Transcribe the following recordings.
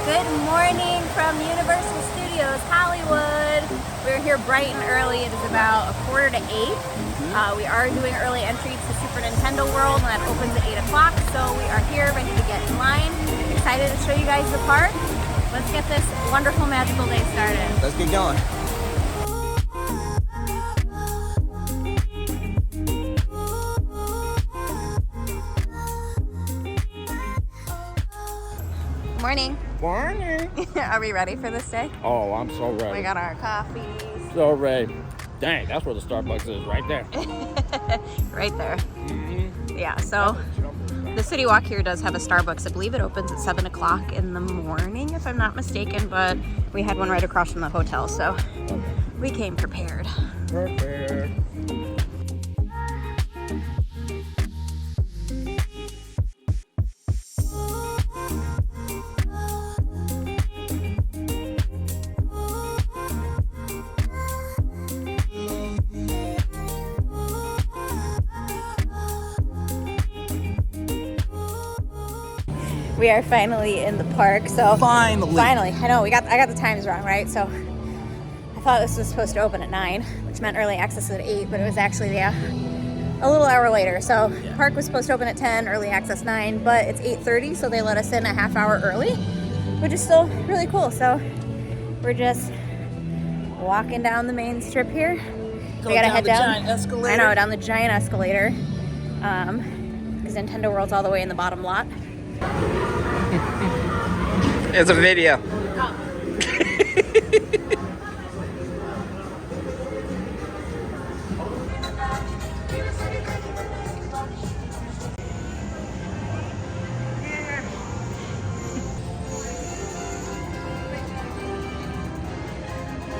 Good morning from Universal Studios Hollywood. We're here bright and early. It is about 7:45. We are doing early entry to Super Nintendo World, and that opens at 8 o'clock. So we are here ready to get in line. Excited to show you guys the park. Let's get this wonderful, magical day started. Let's get going. Morning. Morning. Are we ready for this day? Oh, I'm so ready. We got our coffees. So ready. Dang, that's where the Starbucks is, right there. Right there. Yeah, so the City Walk here does have a Starbucks. I believe it opens at 7 o'clock in the morning, if I'm not mistaken, but we had one right across from the hotel, so we came prepared. Prepared. We are finally in the park, so finally, I know I got the times wrong, right? So I thought this was supposed to open at 9, which meant early access at 8, but it was actually a little hour later. So the park was supposed to open at 10, early access 9, but it's 8:30, so they let us in a half hour early, which is still really cool. So we're just walking down the main strip here. We gotta head down. Giant escalator. I know, down the giant escalator, because Nintendo World's all the way in the bottom lot. It's a video.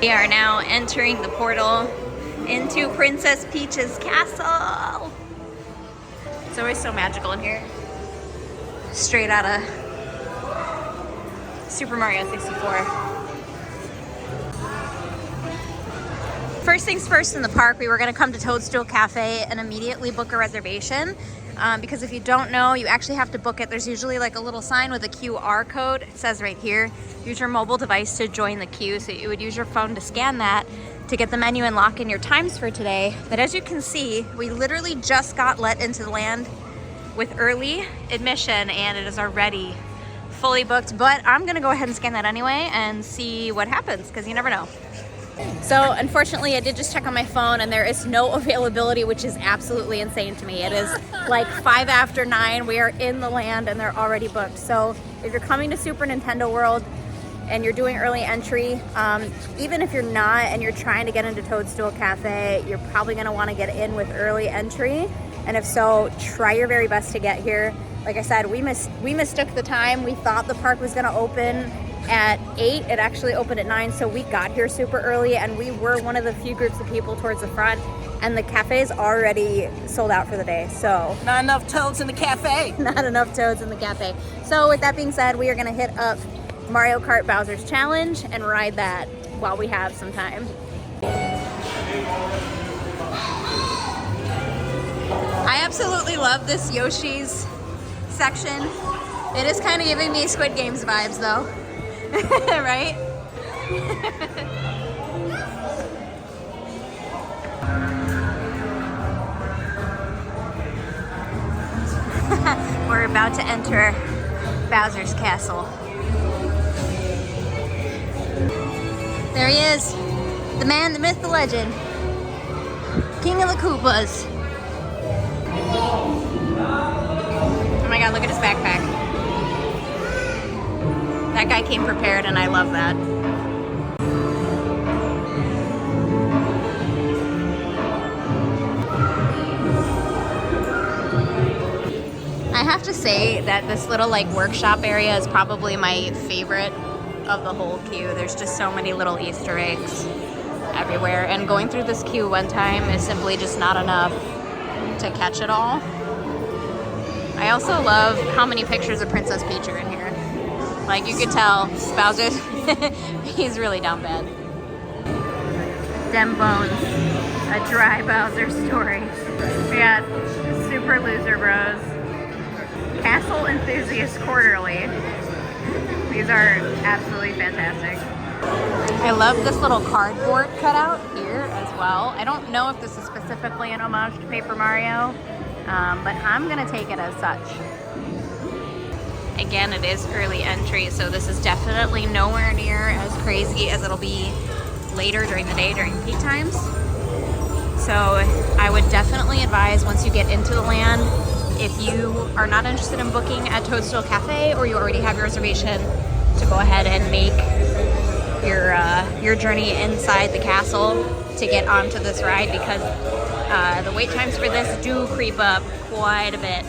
We are now entering the portal into Princess Peach's castle. It's always so magical in here. Straight out of Super Mario 64. First things first in the park, we were going to come to Toadstool Cafe and immediately book a reservation. Because if you don't know, you actually have to book it. There's usually like a little sign with a QR code. It says right here, use your mobile device to join the queue. So you would use your phone to scan that to get the menu and lock in your times for today. But as you can see, we literally just got let into the land with early admission, and it is already fully booked, but I'm gonna go ahead and scan that anyway and see what happens, because you never know. So unfortunately, I did just check on my phone and there is no availability, which is absolutely insane to me. It is like 5 after 9, we are in the land and they're already booked. So if you're coming to Super Nintendo World and you're doing early entry, even if you're not and you're trying to get into Toadstool Cafe, you're probably gonna wanna get in with early entry. And if so, try your very best to get here. Like I said, we mistook the time. We thought the park was gonna open at 8. It actually opened at 9, so we got here super early, and we were one of the few groups of people towards the front, and the cafe is already sold out for the day, so. Not enough toads in the cafe. Not enough toads in the cafe. So with that being said, we are gonna hit up Mario Kart Bowser's Challenge and ride that while we have some time. I absolutely love this Yoshi's section. It is kind of giving me Squid Games vibes though, right? We're about to enter Bowser's castle. There he is, the man, the myth, the legend, King of the Koopas. Oh my god, look at his backpack. That guy came prepared and I love that. I have to say that this little like workshop area is probably my favorite of the whole queue. There's just so many little Easter eggs everywhere, and going through this queue one time is simply just not enough to catch it all. I also love how many pictures of Princess Peach are in here. Like you could tell Bowser, he's really down bad. Dem Bones, a dry Bowser story. We got Super Loser Bros, Castle Enthusiast Quarterly. We These are absolutely fantastic. I love this little cardboard cutout here as well. I don't know if this is specifically an homage to Paper Mario, but I'm gonna take it as such. Again, it is early entry, so this is definitely nowhere near as crazy as it'll be later during the day during peak times. So I would definitely advise, once you get into the land, if you are not interested in booking at Toadstool Cafe or you already have your reservation, to go ahead and make your journey inside the castle to get onto this ride, because the wait times for this do creep up quite a bit.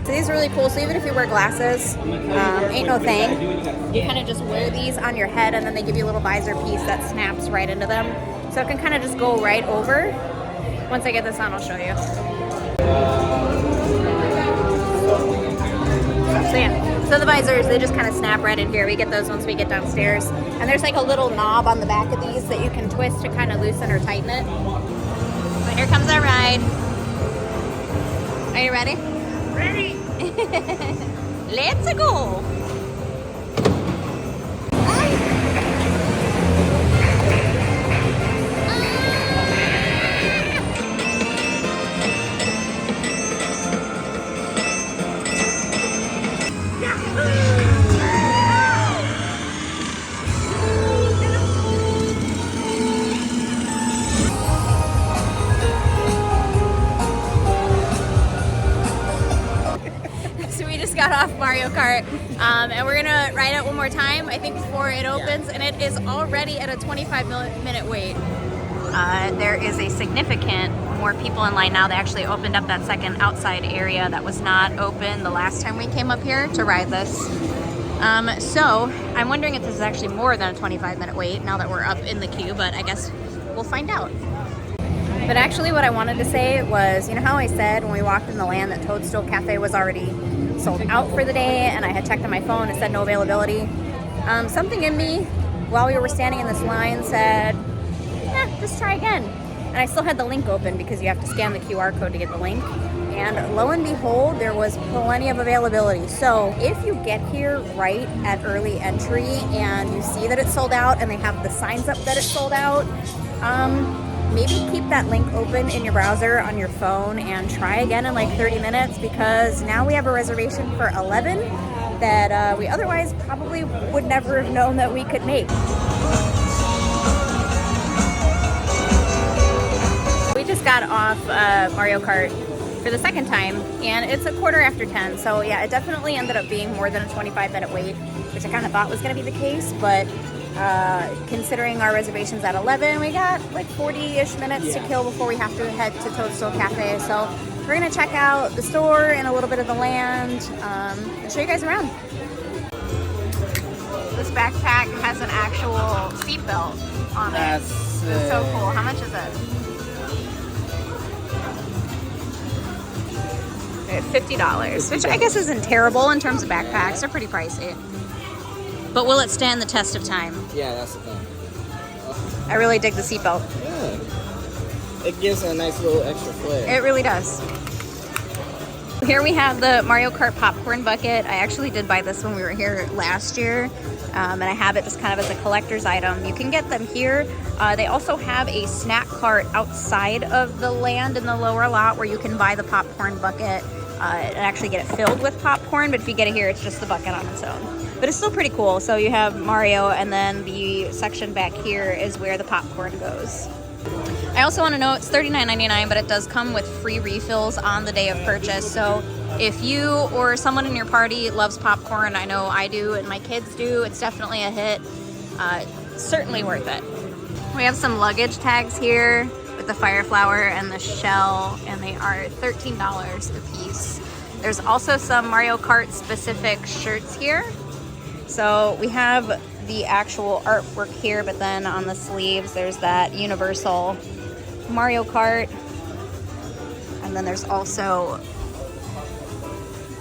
These are really cool, so even if you wear glasses, ain't no thing. You kind of just wear these on your head, and then they give you a little visor piece that snaps right into them. So it can kind of just go right over. Once I get this on, I'll show you. So yeah, so the visors, they just kind of snap right in here. We get those once we get downstairs. And there's like a little knob on the back of these that you can twist to kind of loosen or tighten it. So here comes our ride. Are you ready? Ready. Let's go. Got off Mario Kart, and we're gonna ride it one more time, I think, before it opens, and it is already at a 25-minute wait. There is a significant more people in line now. They actually opened up that second outside area that was not open the last time we came up here to ride this. So I'm wondering if this is actually more than a 25-minute wait now that we're up in the queue, but I guess we'll find out. But actually what I wanted to say was, you know how I said when we walked in the land that Toadstool Cafe was already sold out for the day, and I had checked on my phone, it said no availability. Something in me while we were standing in this line said, just try again. And I still had the link open because you have to scan the QR code to get the link. And lo and behold, there was plenty of availability. So if you get here right at early entry and you see that it's sold out and they have the signs up that it's sold out, maybe keep that link open in your browser on your phone and try again in like 30 minutes, because now we have a reservation for 11 that we otherwise probably would never have known that we could make. We just got off Mario Kart for the second time, and it's 10:15, so yeah, it definitely ended up being more than a 25-minute wait, which I kind of thought was going to be the case, but considering our reservations at 11, we got like 40-ish minutes to kill before we have to head to Toadstool Cafe. So we're gonna check out the store and a little bit of the land and show you guys around. This backpack has an actual seatbelt on it. It's so cool. How much is it? $50, which I guess isn't terrible in terms of backpacks. They're pretty pricey. But will it stand the test of time? Yeah, that's the thing. I really dig the seatbelt. Yeah. It gives a nice little extra flair. It really does. Here we have the Mario Kart popcorn bucket. I actually did buy this when we were here last year, and I have it just kind of as a collector's item. You can get them here. They also have a snack cart outside of the land in the lower lot where you can buy the popcorn bucket and actually get it filled with popcorn, but if you get it here, it's just the bucket on its own. But it's still pretty cool. So you have Mario, and then the section back here is where the popcorn goes. I also want to know it's $39.99, but it does come with free refills on the day of purchase. So if you or someone in your party loves popcorn, I know I do and my kids do, it's definitely a hit. Certainly worth it. We have some luggage tags here with the fire flower and the shell, and they are $13 a piece. There's also some Mario Kart specific shirts here. So we have the actual artwork here, but then on the sleeves there's that universal Mario Kart, and then there's also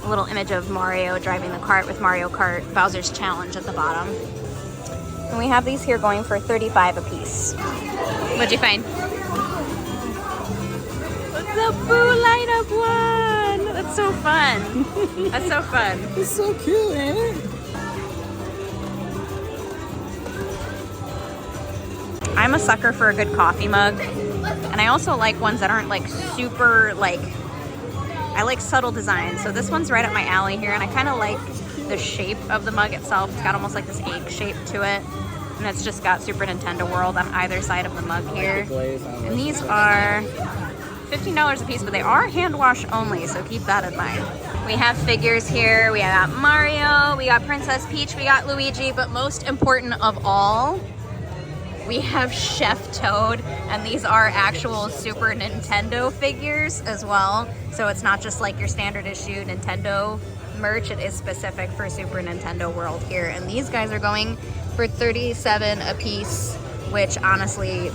A little image of Mario driving the cart with Mario Kart Bowser's Challenge at the bottom. And we have these here going for $35 a piece. What'd you find? The Boo Light Up one! That's so fun. That's so fun. It's so cute, ain't it? I'm a sucker for a good coffee mug. And I also like ones that aren't like super like, I like subtle designs. So this one's right up my alley here, and I kind of like the shape of the mug itself. It's got almost like this egg shape to it. And it's just got Super Nintendo World on either side of the mug here. And these are $15 a piece, but they are hand wash only, so keep that in mind. We have figures here. We got Mario, we got Princess Peach, we got Luigi, but most important of all, we have Chef Toad, and these are actual Super Nintendo figures as well. So it's not just like your standard issue Nintendo merch, it is specific for Super Nintendo World here. And these guys are going for $37 a piece, which honestly,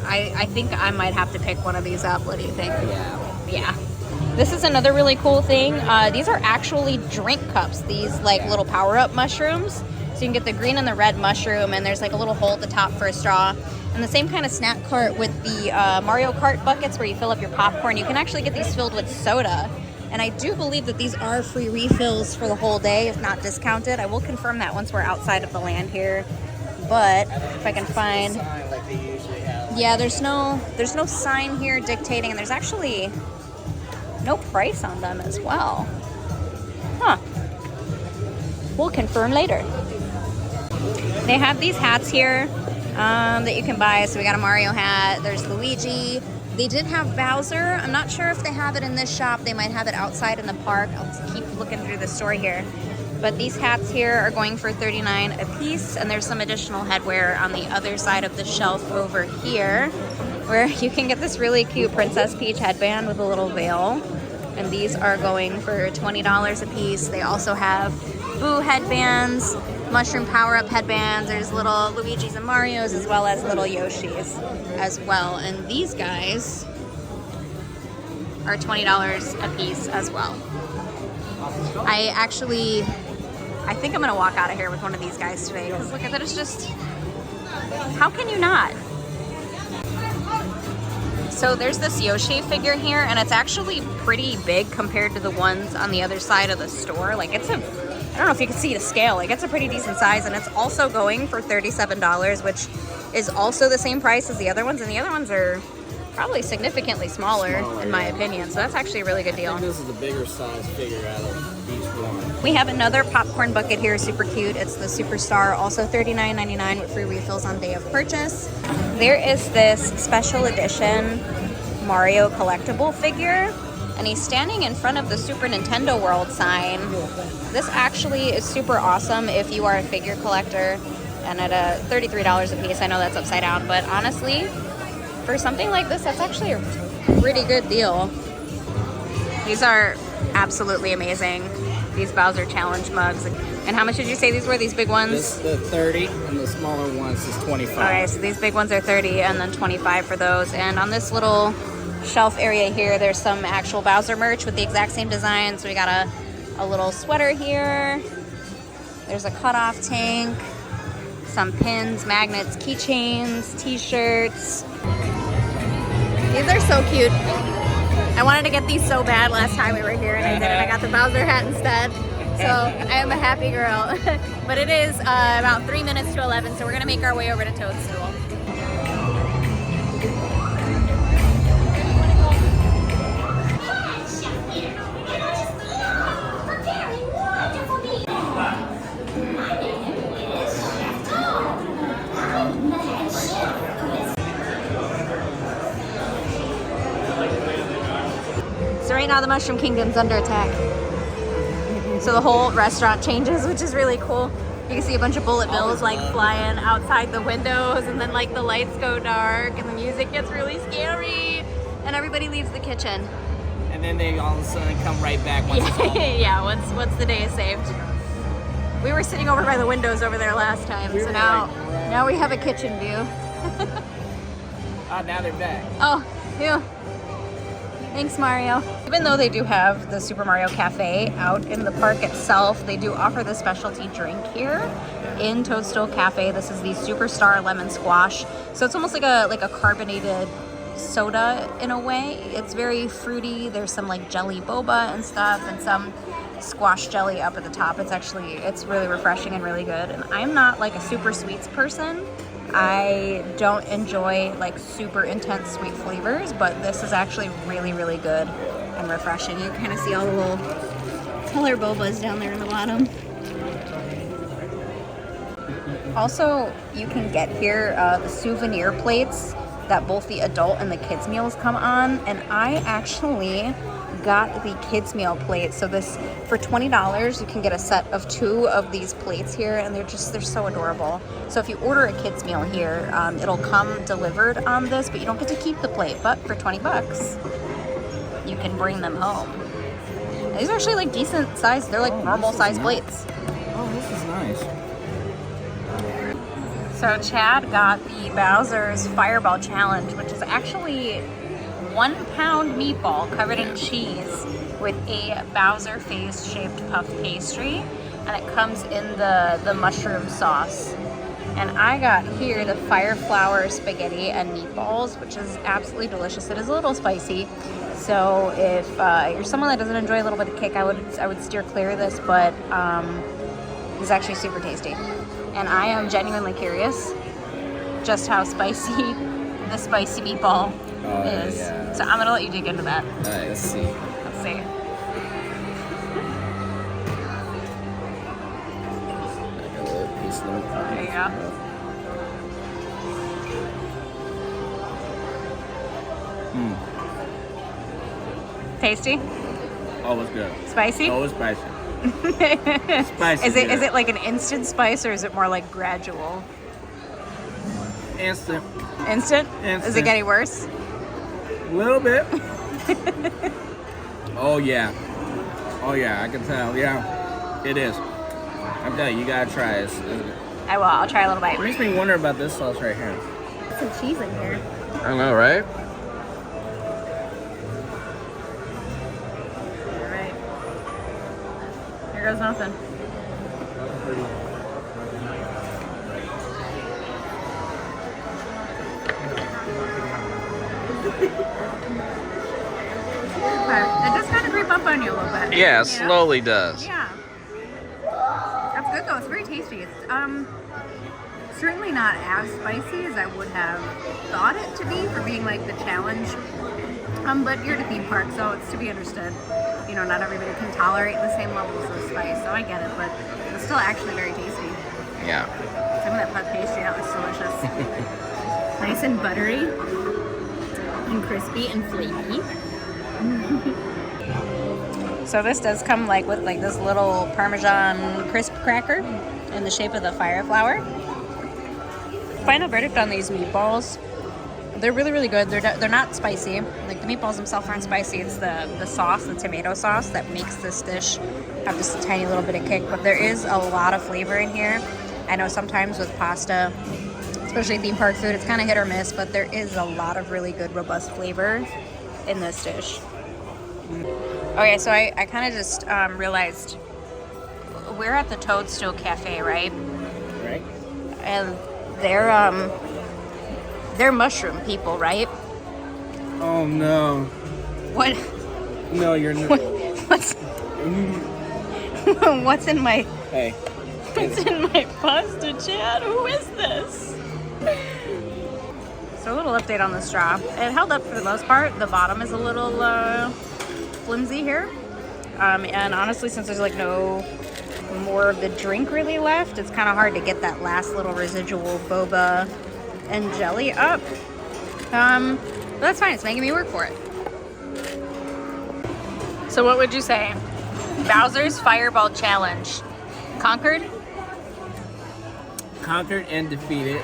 I think I might have to pick one of these up. What do you think? Yeah. This is another really cool thing. These are actually drink cups, these like little PowerUp mushrooms. So you can get the green and the red mushroom, and there's like a little hole at the top for a straw. And the same kind of snack cart with the Mario Kart buckets where you fill up your popcorn. You can actually get these filled with soda. And I do believe that these are free refills for the whole day, if not discounted. I will confirm that once we're outside of the land here. But if I can find, yeah, there's no sign here dictating, and there's actually no price on them as well. Huh. We'll confirm later. They have these hats here that you can buy. So we got a Mario hat. There's Luigi. They did have Bowser. I'm not sure if they have it in this shop. They might have it outside in the park. I'll just keep looking through the store here. But these hats here are going for $39 a piece, and there's some additional headwear on the other side of the shelf over here, where you can get this really cute Princess Peach headband with a little veil. And these are going for $20 a piece. They also have Boo headbands, mushroom power-up headbands. There's little Luigi's and Mario's, as well as little Yoshi's as well. And these guys are $20 a piece as well. I think I'm gonna walk out of here with one of these guys today, because look at that, it's just, how can you not? So there's this Yoshi figure here, and it's actually pretty big compared to the ones on the other side of the store. Like it's I don't know if you can see the scale, like it's a pretty decent size, and it's also going for $37, which is also the same price as the other ones, and the other ones are probably significantly smaller in my opinion, so that's actually a really good deal. I think this is the bigger size figure out of each one. We have another popcorn bucket here, super cute. It's the Superstar, also $39.99 with free refills on day of purchase. There is this special edition Mario collectible figure, and he's standing in front of the Super Nintendo World sign. This actually is super awesome if you are a figure collector, and at $33 a piece. I know that's upside down, but honestly, for something like this, that's actually a pretty good deal. These are absolutely amazing, these Bowser Challenge mugs. And how much did you say these were, these big ones? This the 30, and the smaller ones is 25. Okay, so these big ones are 30, and then 25 for those. And on this little shelf area here, there's some actual Bowser merch with the exact same design. So we got a little sweater here. There's a cutoff tank, some pins, magnets, keychains, t-shirts. These are so cute. I wanted to get these so bad last time we were here, and I didn't. I got the Bowser hat instead. So I am a happy girl. But it is about 3 minutes to 11, so we're gonna make our way over to Toadstool. So right now the Mushroom Kingdom's under attack. So the whole restaurant changes, which is really cool. You can see a bunch of bullet bills like flying outside the windows, and then like the lights go dark and the music gets really scary, and everybody leaves the kitchen. And then they all of a sudden come right back once it's all. Yeah, once the day is saved. We were sitting over by the windows over there last time, so now we have a kitchen view. Now they're back. Oh, yeah. Thanks, Mario. Even though they do have the Super Mario Cafe out in the park itself, they do offer the specialty drink here in Toadstool Cafe. This is the Superstar Lemon Squash. So it's almost like a carbonated soda in a way. It's very fruity. There's some like jelly boba and stuff, and some squash jelly up at the top. It's really refreshing and really good. And I'm not like a super sweets person. I don't enjoy like super intense sweet flavors, but this is actually really, really good and refreshing. You kind of see all the little color bobas down there in the bottom. Also, you can get here the souvenir plates that both the adult and the kids meals come on, and I actually got the kids meal plate. So this, for $20, you can get a set of 2 of these plates here, and they're so adorable. So if you order a kids meal here, it'll come delivered on this, but you don't get to keep the plate. But for 20 bucks, you can bring them home. And these are actually like decent size. They're like normal size plates. Oh, this is nice. So Chad got the Bowser's Fireball Challenge, which is actually 1-pound meatball covered in cheese with a Bowser face shaped puff pastry, and it comes in the mushroom sauce. And I got here the fire flour spaghetti and meatballs, which is absolutely delicious. It is a little spicy, so if you're someone that doesn't enjoy a little bit of kick, I would steer clear of this, but it's actually super tasty. And I am genuinely curious just how spicy the spicy meatball is. Yeah. So I'm gonna let you dig into that. All right, let's see. Let's see. Like a little piece of them. There you go. Tasty? Always good. Spicy? Always spicy. Spicy. Is it like an instant spice, or is it more like gradual? Instant? Instant? Is it Instant. getting worse? A little bit. Oh yeah. Oh yeah, I can tell. Yeah, it is. I'm telling you, you gotta try this. I will. I'll try a little It bite. makes me wonder about this sauce right here. Some cheese in here. I know, right? All right. Here goes nothing. It does kind of creep up on you a little bit. Yeah, You know? slowly does. Yeah. That's good though. It's very tasty. It's certainly not as spicy as I would have thought it to be for being like the challenge. But you're at a theme park, so it's to be understood. You know, not everybody can tolerate the same levels of spice, so I get it, but it's still actually very tasty. Yeah. Some of that puff pastry, that was delicious. Nice and buttery and crispy and flaky. So this does come like with like this little Parmesan crisp cracker in the shape of the fire flower. Final verdict on these meatballs. They're really, really good. They're not spicy. Like the meatballs themselves aren't spicy. It's the sauce, the tomato sauce, that makes this dish have just a tiny little bit of kick. But there is a lot of flavor in here. I know sometimes with pasta, especially theme park food, it's kind of hit or miss, but there is a lot of really good, robust flavor in this dish. Okay, so I kind of just realized we're at the Toadstool Cafe, right? Right? And they're mushroom people, right? Oh no. What? No, you're not. What's in my Hey. what's in my pasta, Chad? Who is this? So a little update on the straw. It held up for the most part. The bottom is a little flimsy here. And honestly, since there's like no more of the drink really left, it's kind of hard to get that last little residual boba and jelly up. But that's fine. It's making me work for it. So what would you say? Bowser's Fireball Challenge. Conquered? Conquered and defeated.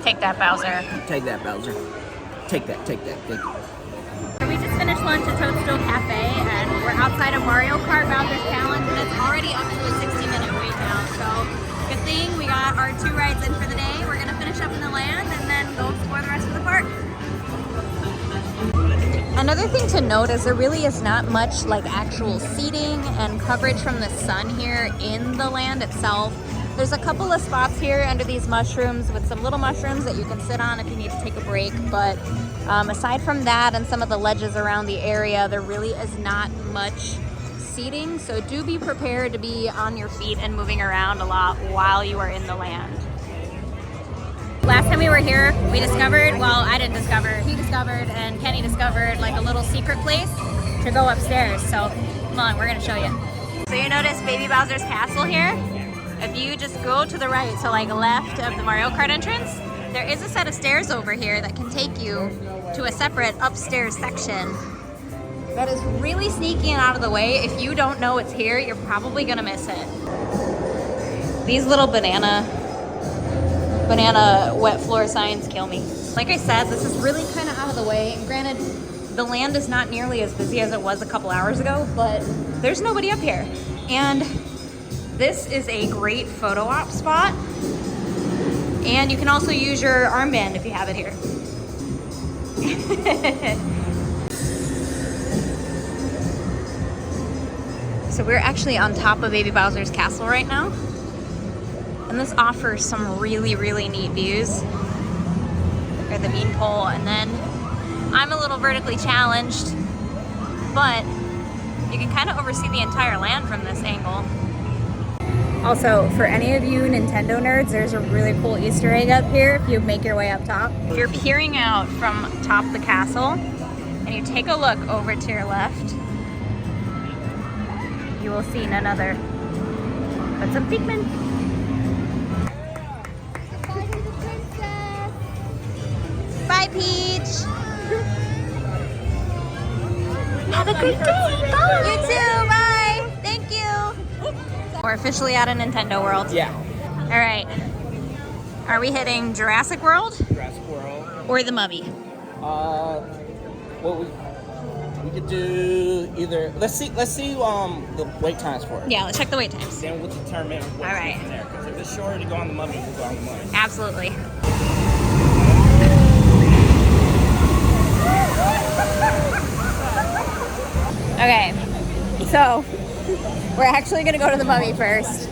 Take that, Bowser. Take that, Bowser. Take that, take that, take that. So we just finished lunch at Toadstool Cafe, and we're outside of Mario Kart Bowser's Challenge, and it's already up to a 60-minute wait now. So good thing we got our 2 rides in for the day. We're gonna finish up in the land and then go explore the rest of the park. thing to note is there really is not much like actual seating and coverage from the sun here in the land itself. There's a couple of spots here under these mushrooms with some little mushrooms that you can sit on if you need to take a break, but aside from that and some of the ledges around the area, there really is not much seating, so do be prepared to be on your feet and moving around a lot while you are in the land. Last time we were here, we discovered, well, I didn't discover, he discovered and Kenny discovered like a little secret place to go upstairs. So come on, we're gonna show you. So you notice Baby Bowser's castle here? If you just go to the right, so like left of the Mario Kart entrance, there is a set of stairs over here that can take you to a separate upstairs section. That is really sneaky and out of the way. If you don't know it's here, you're probably gonna miss it. These little banana wet floor signs kill me. Like I said, this is really kind of out of the way. And granted, the land is not nearly as busy as it was a couple hours ago, but there's nobody up here. And this is a great photo op spot. And you can also use your armband if you have it here. So we're actually on top of Baby Bowser's castle right now. And this offers some really, really neat views. There's the bean pole, and then I'm a little vertically challenged, but you can kind of oversee the entire land from this angle. Also, for any of you Nintendo nerds, there's a really cool Easter egg up here if you make your way up top. If you're peering out from top of the castle, and you take a look over to your left, you will see none other but some Pikmin. Bye, Peach. Have a great day. Bye. You too. Bye. Thank you. We're officially out of Nintendo World. Yeah. All right. Are we hitting Jurassic World Jurassic World. or the Mummy? What we could do either. Let's see the wait times for it. Yeah, let's check the wait times. Then we'll determine what's All right. there. Because if it's shorter to go on the Mummy, we'll go on the Mummy. Absolutely. Okay, so we're actually gonna go to the Mummy first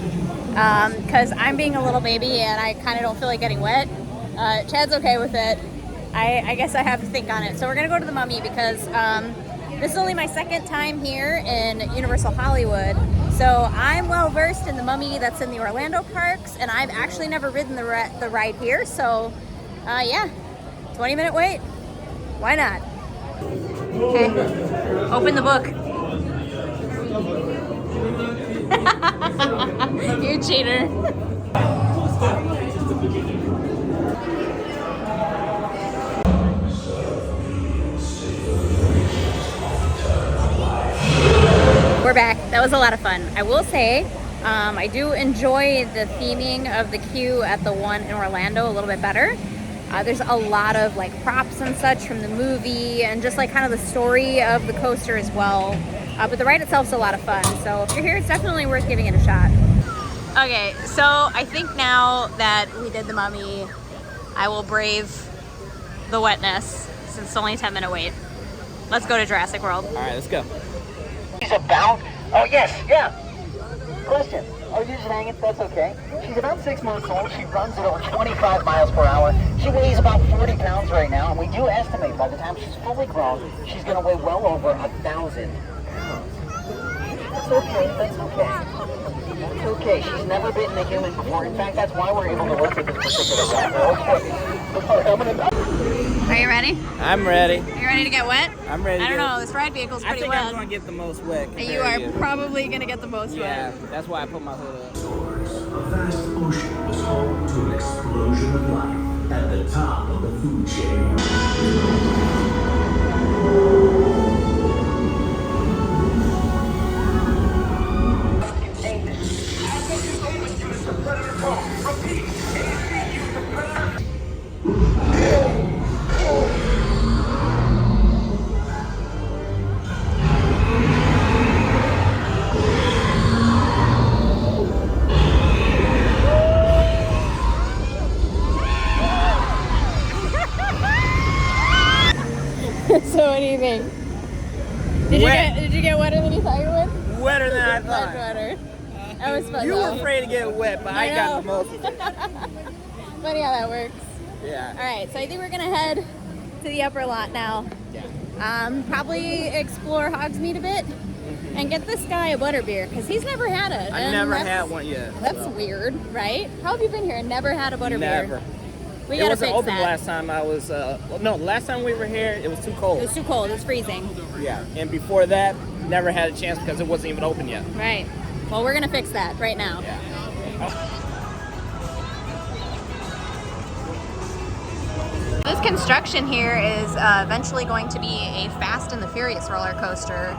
because I'm being a little baby and I kind of don't feel like getting wet. Chad's okay with it. I guess I have to think on it. So we're gonna go to the Mummy because this is only my second time here in Universal Hollywood. So I'm well versed in the Mummy that's in the Orlando parks, and I've actually never ridden the ride here. So yeah, 20-minute wait. Why not? Okay, open the book. You cheater. We're back. That was a lot of fun. I will say, I do enjoy the theming of the queue at the one in Orlando a little bit better. There's a lot of like props and such from the movie and just like kind of the story of the coaster as well. But the ride itself is a lot of fun. So if you're here, it's definitely worth giving it a shot. Okay, so I think now that we did the Mummy, I will brave the wetness since it's only a 10-minute wait. Let's go to Jurassic World. All right, let's go. She's about, oh yes, yeah. Question, oh you're just hanging, that's okay. She's about 6 months old, she runs at over 25 miles per hour. She weighs about 40 pounds right now, and we do estimate by the time she's fully grown, she's gonna weigh well over 1,000 pounds. That's okay, that's okay. That's okay, she's never bitten a human before. In fact, that's why we're able to work with this particular dog. Are you ready? I'm ready. Are you ready to get wet? I'm ready. I don't know, this ride vehicle's I pretty think wet. I'm going to get the most wet. You are probably going to get the most Yeah, wet. that's why I put my hood up. A vast ocean was home to an explosion of life at the top of the food chain. So what do you think? better than I Much thought. better. That was fun. You though. were afraid to get wet, but I got the most of it. Funny how that works. Yeah. All right, so I think we're gonna head to the upper lot now. Yeah. Probably explore Hogsmeade a bit and get this guy a butterbeer because he's never had it. I've and never that's- had one yet. That's so. weird, right? How have you been here and never had a butterbeer? Never. We It gotta wasn't fix open that. last time I was. No, last time we were here, it was too cold. It was too cold. It's freezing. Yeah, and before that, never had a chance because it wasn't even open yet. Right. Well, we're gonna fix that right now. Yeah. This construction here is eventually going to be a Fast and the Furious roller coaster.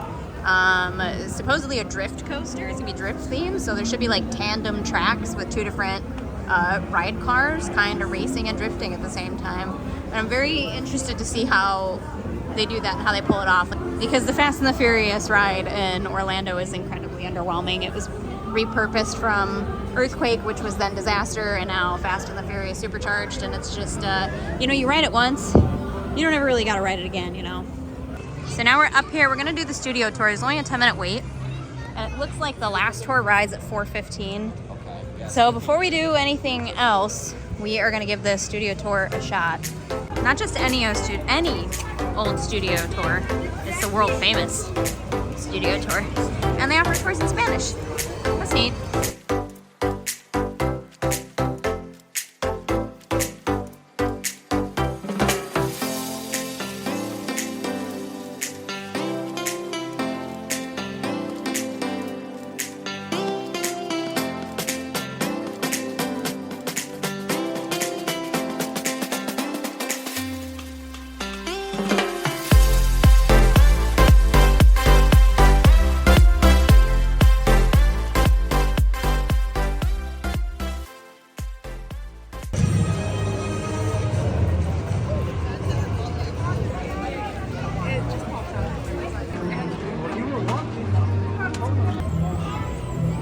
Supposedly a drift coaster. It's gonna be drift themed, so there should be like tandem tracks with two different ride cars kind of racing and drifting at the same time. And I'm very interested to see how they do that and how they pull it off. Because the Fast and the Furious ride in Orlando is incredibly underwhelming. It was repurposed from Earthquake, which was then Disaster, and now Fast and the Furious Supercharged. And it's just, you ride it once, you don't ever really got to ride it again, you know. So now we're up here. We're going to do the studio tour. There's only a 10-minute wait. And it looks like the last tour rides at 4:15. So before we do anything else, we are going to give the studio tour a shot. Not just any old studio tour. It's the world famous studio tour. And they offer tours in Spanish. That's neat.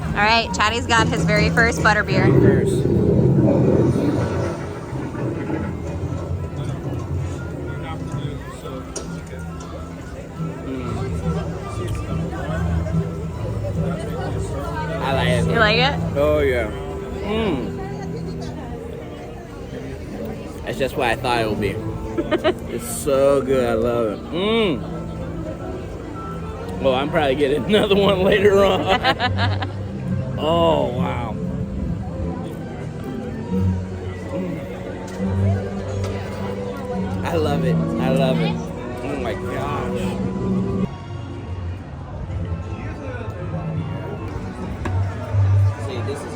All right, Chatty's got his very first butterbeer. I like it. You like it? Oh yeah. That's just what I thought it would be. It's so good. I love it. Well, I'm probably getting another one later on. Oh wow. I love it. I love it. Oh my gosh. See, this is.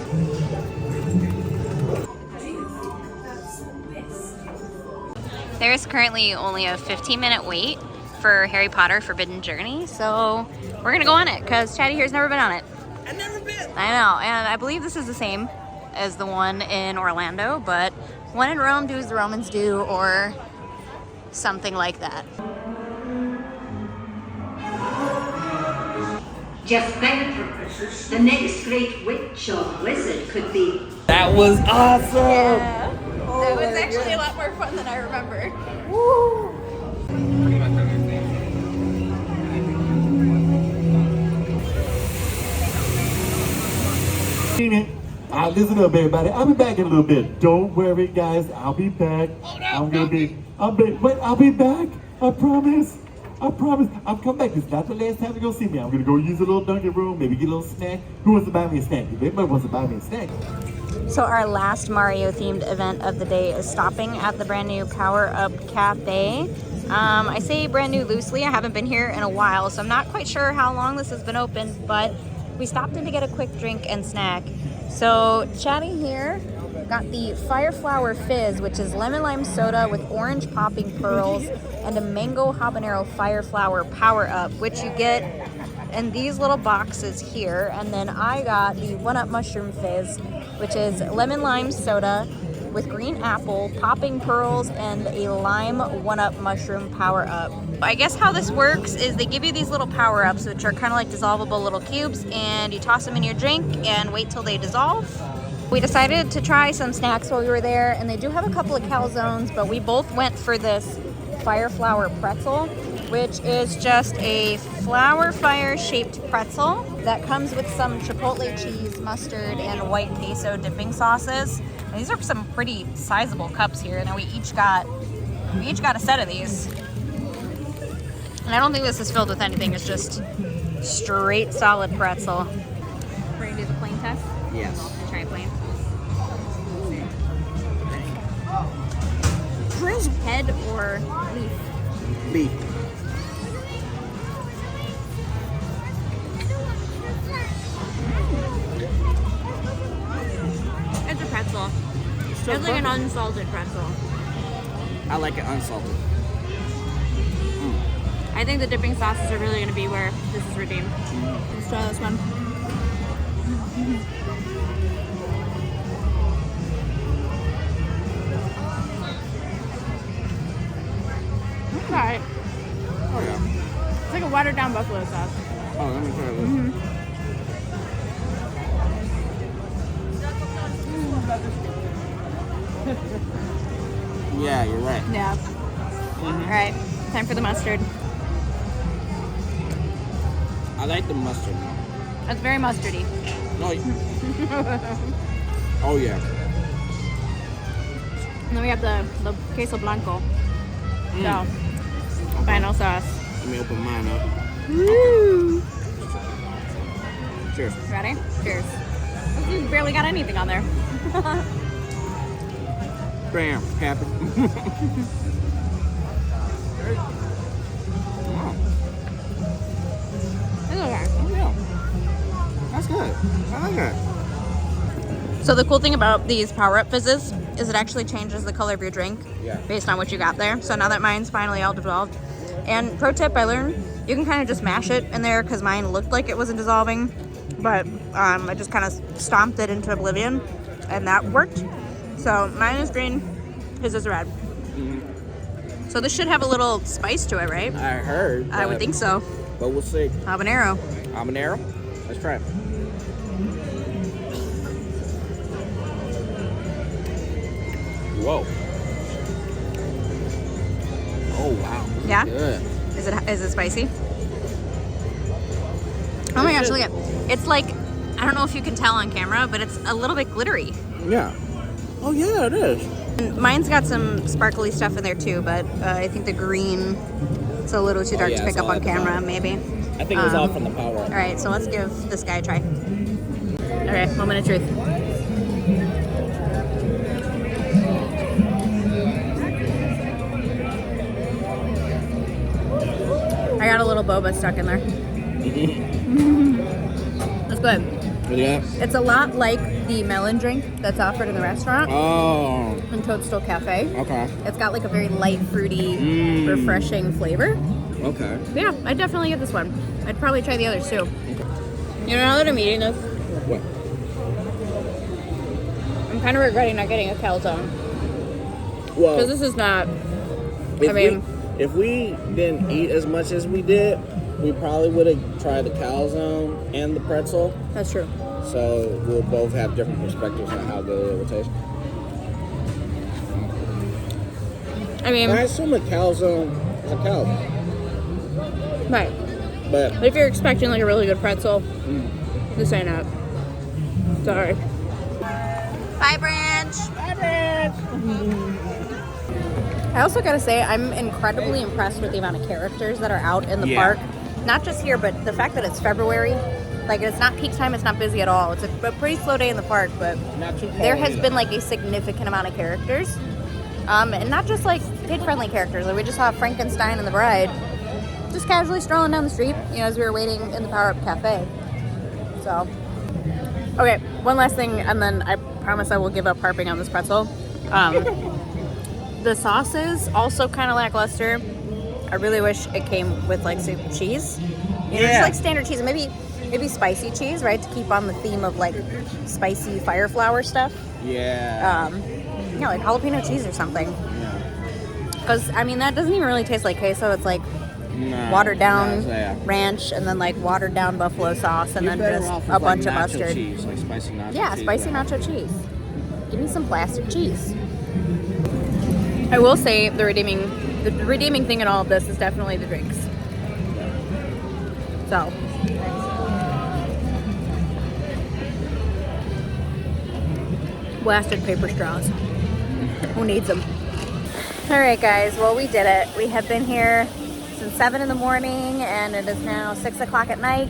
There's currently only a 15-minute wait for Harry Potter Forbidden Journey, so we're gonna go on it because Chatty here's never been on it. I've never been. I know, and I believe this is the same as the one in Orlando, but when in Rome, do as the Romans do, or something like that. Just better purposes, the next great witch or wizard could be. That was awesome. Yeah. That was actually a lot more fun than I remember. Listen up, everybody. I'll be back in a little bit. Don't worry, guys. I'll be back. I'll be back. I promise. I'll come back. It's not the last time you're gonna see me. I'm gonna go use a little Dunkin' room, maybe get a little snack. Who wants to buy me a snack? If anybody wants to buy me a snack. So our last Mario themed event of the day is stopping at the brand new PowerUp Cafe. I say brand new loosely. I haven't been here in a while, so I'm not quite sure how long this has been open, but we stopped in to get a quick drink and snack. So Chatty here got the Fire Flower Fizz, which is lemon lime soda with orange popping pearls and a mango habanero fire flower power up, which you get in these little boxes here. And then I got the 1-Up mushroom fizz, which is lemon lime soda with green apple, popping pearls, and a lime 1-Up mushroom power up. I guess how this works is they give you these little power ups, which are kind of like dissolvable little cubes, and you toss them in your drink and wait till they dissolve. We decided to try some snacks while we were there, and they do have a couple of calzones, but we both went for this fire flower pretzel. which is just a flower fire shaped pretzel that comes with some chipotle cheese, mustard, and white queso dipping sauces. And these are some pretty sizable cups here, and then we each got a set of these. And I don't think this is filled with anything. It's just straight solid pretzel. We're gonna do the plain test. Yes. Try plain. Head or leaf? Beef. It's a pretzel. It's So like an perfect. unsalted pretzel. I like it unsalted. I think the dipping sauces are really going to be where this is redeemed. Let's try this one. Okay. Oh yeah. It's like a watered down buffalo sauce. Oh, let me try this. Yeah, you're right. Yeah. All right. Time for the mustard. I like the mustard. It's very mustardy. No. Oh yeah. And then we have the queso blanco. So, final sauce. Let me open mine up. Woo! Cheers. Ready? Cheers. You barely got anything on there. Bam. Happy. It's okay. Oh yeah. That's good. I like that. So the cool thing about these PowerUp fizzes is it actually changes the color of your drink based on what you got there. So now that mine's finally all dissolved. And pro tip I learned, you can kind of just mash it in there because mine looked like it wasn't dissolving. But I just kind of stomped it into oblivion and that worked. So mine is green, his is red. So this should have a little spice to it, right? I heard. I would think so. But we'll see. Habanero. Habanero. Let's try it. Whoa. Oh wow. This is Yeah? good. Is it spicy? Oh my gosh, look at it. It's like, I don't know if you can tell on camera, but it's a little bit glittery. Yeah. Oh yeah, it is. And mine's got some sparkly stuff in there too, but I think the green, it's a little too dark yeah, to pick it's up all on at the camera, bottom. maybe. I think it was all from the power up. All right, so let's give this guy a try. All right, moment of truth. I got a little boba stuck in there. That's good. Yeah. It's a lot like the melon drink that's offered in the restaurant Oh. in Toadstool Cafe. Okay. It's got like a very light, fruity, refreshing flavor. Okay. But yeah, I'd definitely get this one. I'd probably try the others too. You know, now that I'm eating this, What? I'm kind of regretting not getting a calzone. Well, Because this is not, if we didn't eat as much as we did, we probably would have tried the calzone and the pretzel. that's true. So we'll both have different perspectives on how good it will taste. I mean, And I assume a calzone is a calzone, right. but But if you're expecting like a really good pretzel, this ain't it. Sorry. Bye, Branch. Bye, Branch. I also gotta say, I'm incredibly impressed with the amount of characters that are out in the park. Not just here, but the fact that it's February. Like, it's not peak time, it's not busy at all. It's a pretty slow day in the park, but Not too there cold has been like a significant amount of characters. And not just like kid-friendly characters. Like, we just saw Frankenstein and the Bride just casually strolling down the street, you know, as we were waiting in the PowerUp Cafe. So, okay, one last thing, and then I promise I will give up harping on this pretzel. The sauces also kind of lackluster. I really wish it came with like some cheese. You know, just like standard cheese. Maybe spicy cheese, right? To keep on the theme of like spicy fire flower stuff. Yeah. You know, like jalapeno cheese or something. Yeah. Because, I mean, that doesn't even really taste like queso. It's like No, watered down yeah. ranch and then like watered down buffalo sauce and You're then better just off a with, bunch like, of nacho mustard. cheese, like spicy nacho Yeah, cheese. spicy nacho cheese. Give me some plastic cheese. I will say the redeeming The redeeming thing in all of this is definitely the drinks. So. Blasted paper straws. Who needs them? All right, guys. Well, we did it. We have been here since 7 in the morning, and it is now 6 o'clock at night.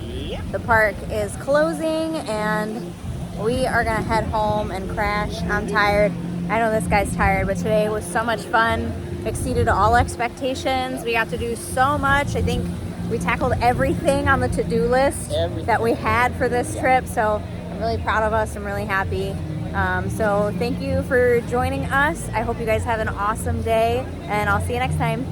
The park is closing, and we are gonna head home and crash. I'm tired. I know this guy's tired, but today was so much fun. Exceeded all expectations. We got to do so much. I think we tackled everything on the to-do list that we had for this trip. So I'm really proud of us. I'm really happy. So thank you for joining us. I hope you guys have an awesome day, and I'll see you next time.